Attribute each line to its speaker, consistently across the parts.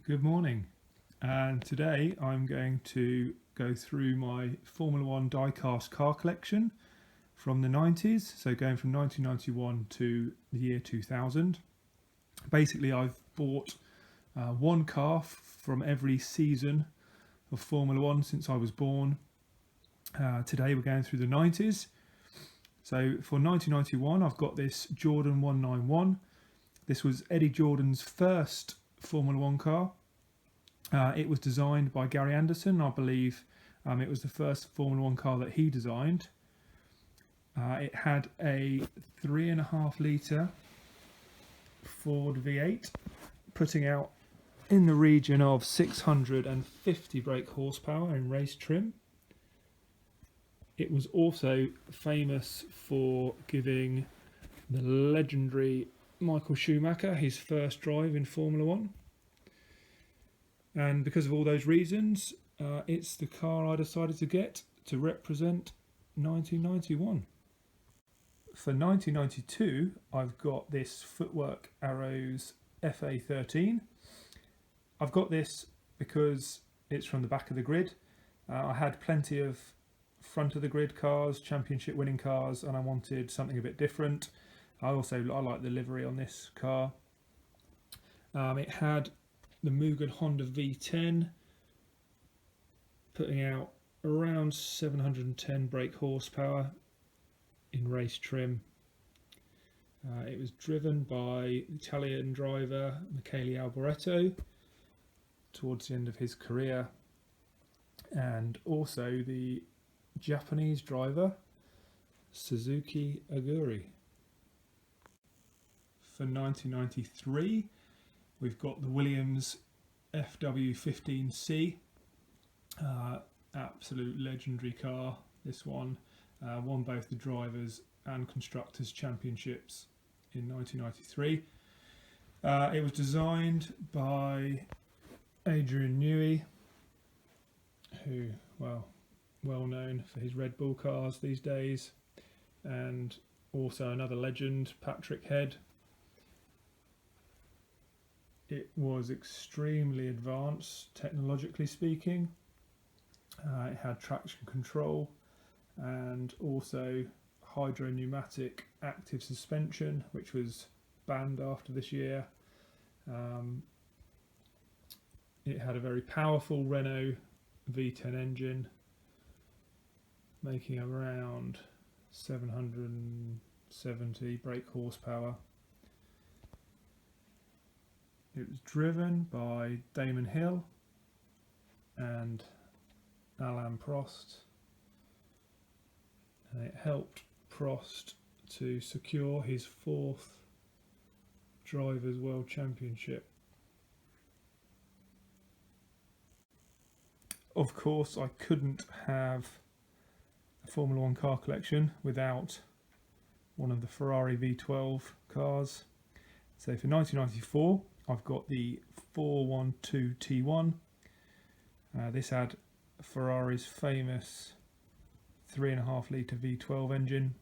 Speaker 1: Good morning, and today I'm going to go through my Formula 1 diecast car collection from the 90s, so going from 1991 to the year 2000. Basically, I've bought one car from every season of Formula 1 since I was born. Today we're going through the 90s. So for 1991 I've got this Jordan 191. This was Eddie Jordan's first Formula 1 car. It was designed by Gary Anderson, I believe. It was the first Formula 1 car that he designed. It had a 3.5 litre Ford V8, putting out in the region of 650 brake horsepower in race trim. It was also famous for giving the legendary Michael Schumacher his first drive in Formula 1. And because of all those reasons, it's the car I decided to get to represent 1991. For 1992, I've got this Footwork Arrows FA13. I've got this because it's from the back of the grid. I had plenty of front of the grid cars, championship winning cars, and I wanted something a bit different. I like the livery on this car. It had the Mugen Honda V10, putting out around 710 brake horsepower in race trim. It was driven by Italian driver Michele Alboreto towards the end of his career, and also the Japanese driver Suzuki Aguri. For 1993, we've got the Williams FW15C, absolute legendary car. This one won both the drivers and constructors championships in 1993. It was designed by Adrian Newey, who, well known for his Red Bull cars these days, and also another legend, Patrick Head. It was extremely advanced, technologically speaking. It had traction control and also hydro-pneumatic active suspension, which was banned after this year. It had a very powerful Renault V10 engine, making around 770 brake horsepower. It was driven by Damon Hill and Alain Prost, and it helped Prost to secure his 4th Drivers' World Championship. Of course, I couldn't have a Formula 1 car collection without one of the Ferrari V12 cars. So for 1994, I've got the 412 T1. This had Ferrari's famous 3.5 litre V12 engine.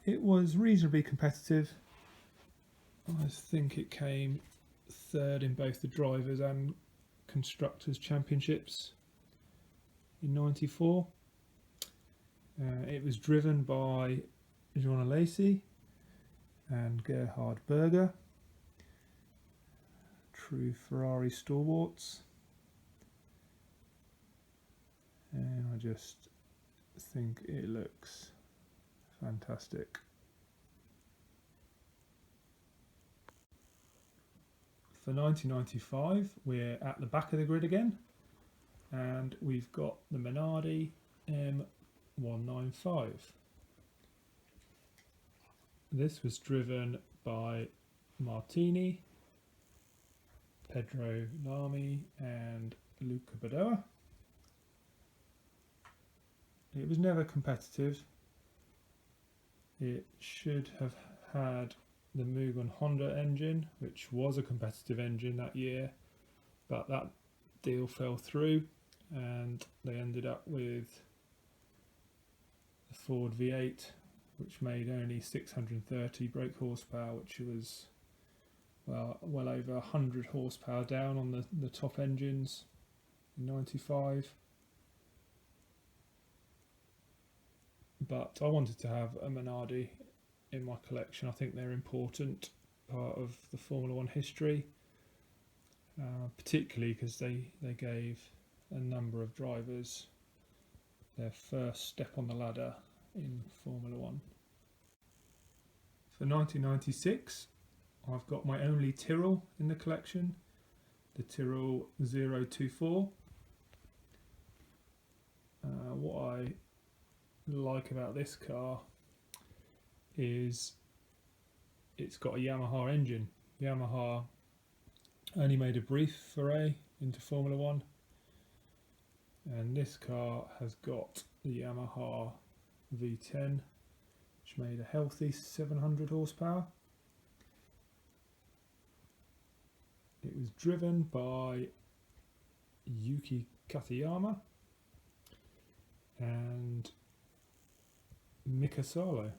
Speaker 1: It was reasonably competitive. I think it came 3rd in both the drivers and constructors championships in 94. It was driven by Alesi and Gerhard Berger, true Ferrari stalwarts, and I just think it looks fantastic. For 1995, we're at the back of the grid again, and we've got the Minardi M195. This was driven by Martini, Pedro Lamy and Luca Badoa. It was never competitive. It should have had the Mugen Honda engine, which was a competitive engine that year, but that deal fell through and they ended up with the Ford V8, which made only 630 brake horsepower, which was, well over 100 horsepower down on the top engines in 95. But I wanted to have a Minardi in my collection. I think they're important part of the Formula One history, particularly because they gave a number of drivers their first step on the ladder in Formula One. For 1996, I've got my only Tyrrell in the collection, the Tyrrell 024. What I like about this car is it's got a Yamaha engine. Yamaha only made a brief foray into Formula One, and this car has got the Yamaha V10, which made a healthy 700 horsepower. It was driven by Yuki Katayama and Mika Salo.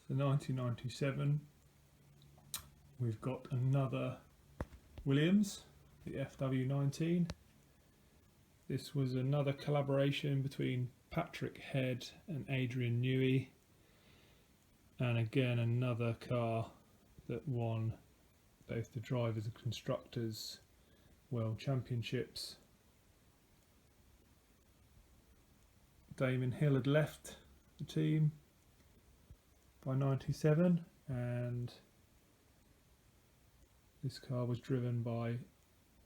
Speaker 1: For 1997, we've got another Williams, the FW19. This was another collaboration between Patrick Head and Adrian Newey, and again another car that won both the drivers and constructors world championships. Damon Hill had left the team by 97, and this car was driven by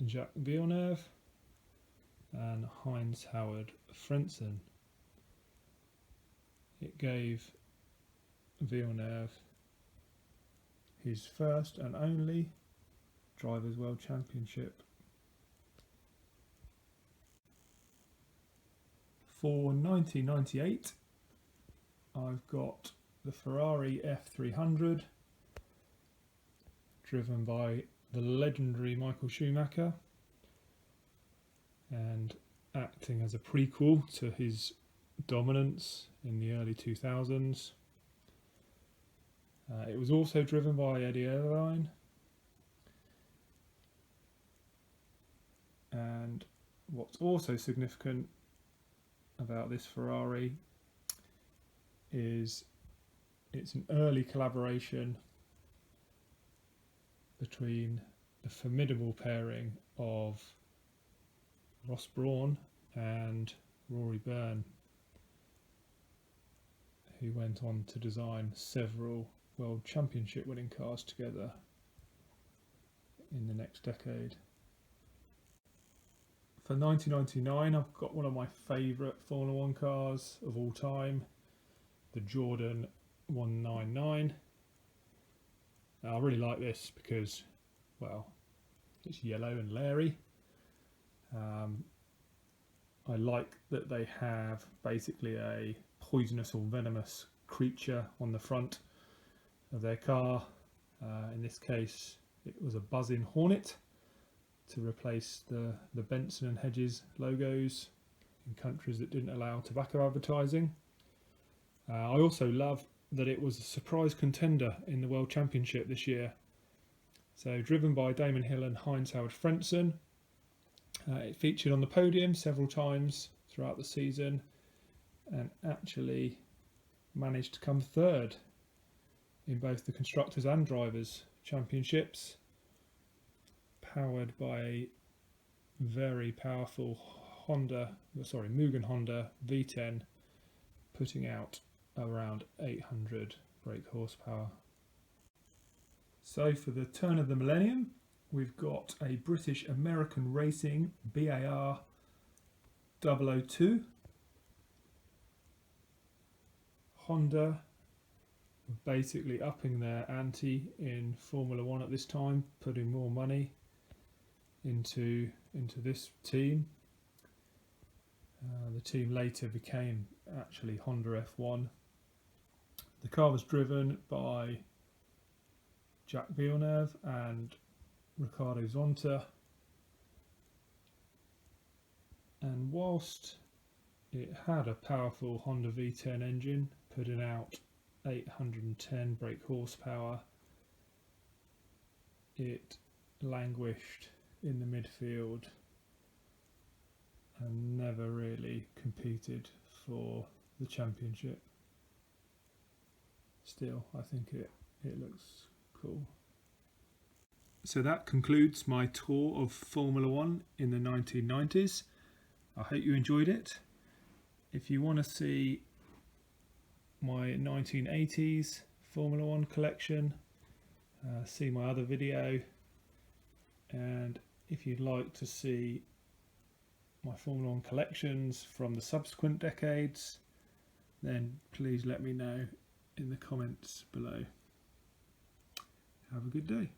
Speaker 1: Jacques Villeneuve and Heinz Frentzen. It gave Villeneuve his first and only Drivers' World Championship. For 1998, I've got the Ferrari F300, driven by the legendary Michael Schumacher, and acting as a prequel to his dominance in the early 2000s. It was also driven by Eddie Irvine, and what's also significant about this Ferrari is it's an early collaboration between the formidable pairing of Ross Brawn and Rory Byrne, who went on to design several World Championship winning cars together in the next decade. For 1999, I've got one of my favourite Formula One cars of all time, the Jordan 199. Now, I really like this because, well, it's yellow and leery. I like that they have basically a poisonous or venomous creature on the front of their car. In this case, it was a buzzing hornet to replace the Benson and Hedges logos in countries that didn't allow tobacco advertising. I also love that it was a surprise contender in the World Championship this year. So driven by Damon Hill and Heinz Frentzen, it featured on the podium several times throughout the season and actually managed to come third in both the Constructors and Drivers Championships, powered by a very powerful Mugen Honda V10, putting out around 800 brake horsepower. So for the turn of the millennium, we've got a British American Racing BAR 002. Honda basically upping their ante in Formula One at this time, putting more money into this team. The team later became actually Honda F1. The car was driven by Jacques Villeneuve and Ricardo Zonta, and whilst it had a powerful Honda V10 engine putting out 810 brake horsepower. It languished in the midfield and never really competed for the championship. Still, I think it looks cool. So that concludes my tour of Formula One in the 1990s. I hope you enjoyed it. If you want to see my 1980s Formula One collection, see my other video, and if you'd like to see my Formula One collections from the subsequent decades, then please let me know in the comments below. Have a good day.